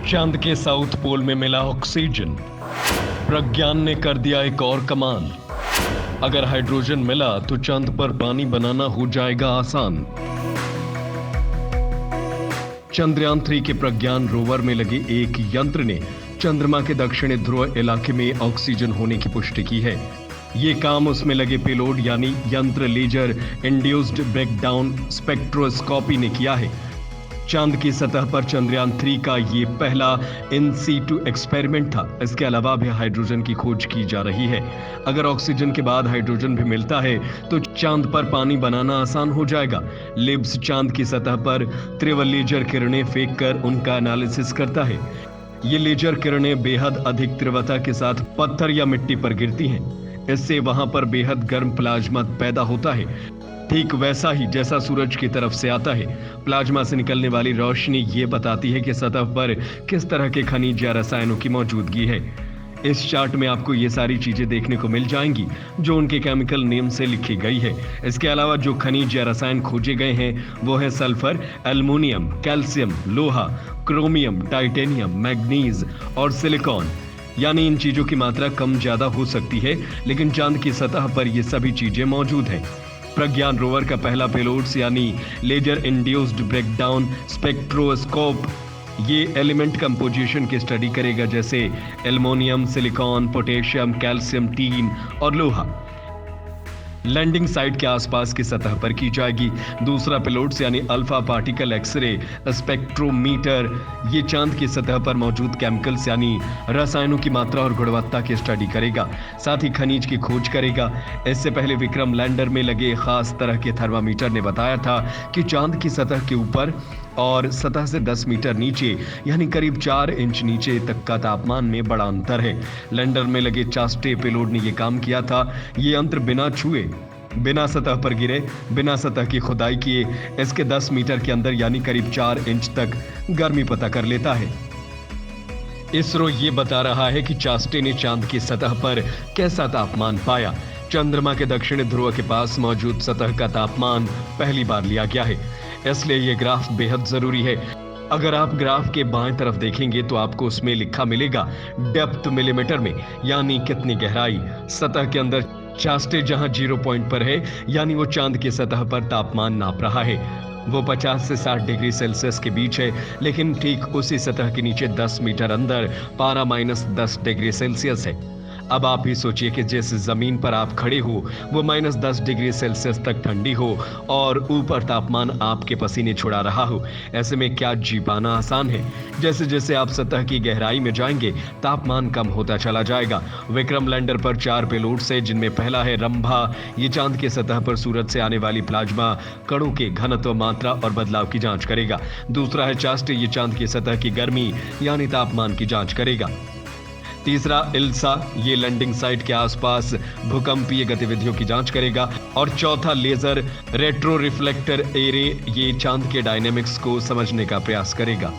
चांद के south pole में मिला ऑक्सीजन। प्रज्ञान ने कर दिया एक और कमाल। अगर हाइड्रोजन मिला तो चांद पर पानी बनाना हो जाएगा आसान। चंद्रयान 3 के प्रज्ञान रोवर में लगे एक यंत्र ने चंद्रमा के दक्षिणी ध्रुव इलाके में ऑक्सीजन होने की पुष्टि की है। ये काम उसमें लगे पेलोड यानी यंत्र लेजर इंड्यूस्ड ब्रेकडाउन स्पेक्ट्रोस्कोपी ने किया है। चांद की सतह पर चंद्रयान 3 का ये पहला इन सीटू एक्सपेरिमेंट था। इसके अलावा भी हाइड्रोजन की खोज की जा रही है। अगर ऑक्सीजन के बाद हाइड्रोजन भी मिलता है तो चांद पर पानी बनाना आसान हो जाएगा। लिब्स चांद की सतह पर तीव्र लेजर किरणें फेंक कर उनका एनालिसिस करता है। ये लेजर किरणें बेहद अधिक तीव्रता के साथ पत्थर या मिट्टी पर गिरती हैं। इससे वहां पर बेहद गर्म प्लाज्मा पैदा होता है, ठीक वैसा ही जैसा सूरज की तरफ से आता है। प्लाज्मा से निकलने वाली रोशनी ये बताती है कि सतह पर किस तरह के खनिज या रसायनों की मौजूदगी है। इस चार्ट में आपको ये सारी चीजें देखने को मिल जाएंगी जो उनके केमिकल नेम से लिखी गई है। इसके अलावा जो खनिज या रसायन खोजे गए हैं वो है सल्फर, एल्युमिनियम, कैल्शियम, लोहा, क्रोमियम, टाइटेनियम, मैग्नीज और सिलिकॉन। यानी इन चीजों की मात्रा कम ज्यादा हो सकती है, लेकिन चांद की सतह पर ये सभी चीजें मौजूद हैं। प्रज्ञान रोवर का पहला पेलोड्स यानी लेजर इंड्यूस्ड ब्रेकडाउन स्पेक्ट्रोस्कोप ये एलिमेंट कंपोजिशन की स्टडी करेगा, जैसे aluminium, silicon, potassium, calcium, tin और लोहा। लैंडिंग साइट के आसपास की सतह पर की जाएगी। दूसरा पेलोड्स यानी अल्फा पार्टिकल एक्सरे स्पेक्ट्रोमीटर ये चांद की सतह पर मौजूद केमिकल्स यानी रसायनों की मात्रा और गुणवत्ता की स्टडी करेगा, साथ ही खनिज की खोज करेगा। इससे पहले विक्रम लैंडर में लगे खास तरह के थर्मामीटर ने बताया था कि चांद की सतह के ऊपर और सतह से 10 मीटर नीचे यानी करीब 4 इंच नीचे तक का तापमान में बड़ा अंतर है। लैंडर में लगे चास्टे पेलोड ने यह काम किया था। ये यंत्र बिना छुए, बिना सतह पर गिरे, बिना सतह की खुदाई किए इसके 10 मीटर के अंदर यानी करीब 4 इंच तक गर्मी पता कर लेता है। इसरो ये बता रहा है कि चास्टे ने चांद की सतह पर कैसा तापमान पाया। चंद्रमा के दक्षिणी ध्रुव के पास मौजूद सतह का तापमान पहली बार लिया गया है, इसलिए यह ग्राफ बेहद जरूरी है। अगर आप ग्राफ के बाएं तरफ देखेंगे तो आपको उसमें लिखा मिलेगा डेप्थ मिलीमीटर में, यानी कितनी गहराई। सतह के अंदर चास्टे जहां 0 पॉइंट पर है यानी वो चांद की सतह पर तापमान नाप रहा है। वो 50 से 60 डिग्री सेल्सियस के बीच है, लेकिन ठीक उसी सतह के नीचे 10 मीटर अंदर पारा -10 डिग्री सेल्सियस है। अब आप ही सोचिए कि जिस जमीन पर आप खड़े हो वो -10 डिग्री सेल्सियस तक ठंडी हो और ऊपर तापमान आपके पसीने छुड़ा रहा हो, ऐसे में क्या जी पाना आसान है? जैसे जैसे आप सतह की गहराई में जाएंगे तापमान कम होता चला जाएगा। विक्रम लैंडर पर 4 पेलोड्स है, जिनमें पहला है रंभा। ये चांद की सतह पर सूरज से आने वाली प्लाज्मा कणों के घनत्व, मात्रा और बदलाव की जांच करेगा। दूसरा है चास्टे, ये चांद की सतह की गर्मी यानी तापमान की जांच करेगा। तीसरा इल्सा, ये लैंडिंग साइट के आसपास भूकंपीय गतिविधियों की जांच करेगा। और चौथा लेजर रेट्रो रिफ्लेक्टर एरे, ये चांद के डायनेमिक्स को समझने का प्रयास करेगा।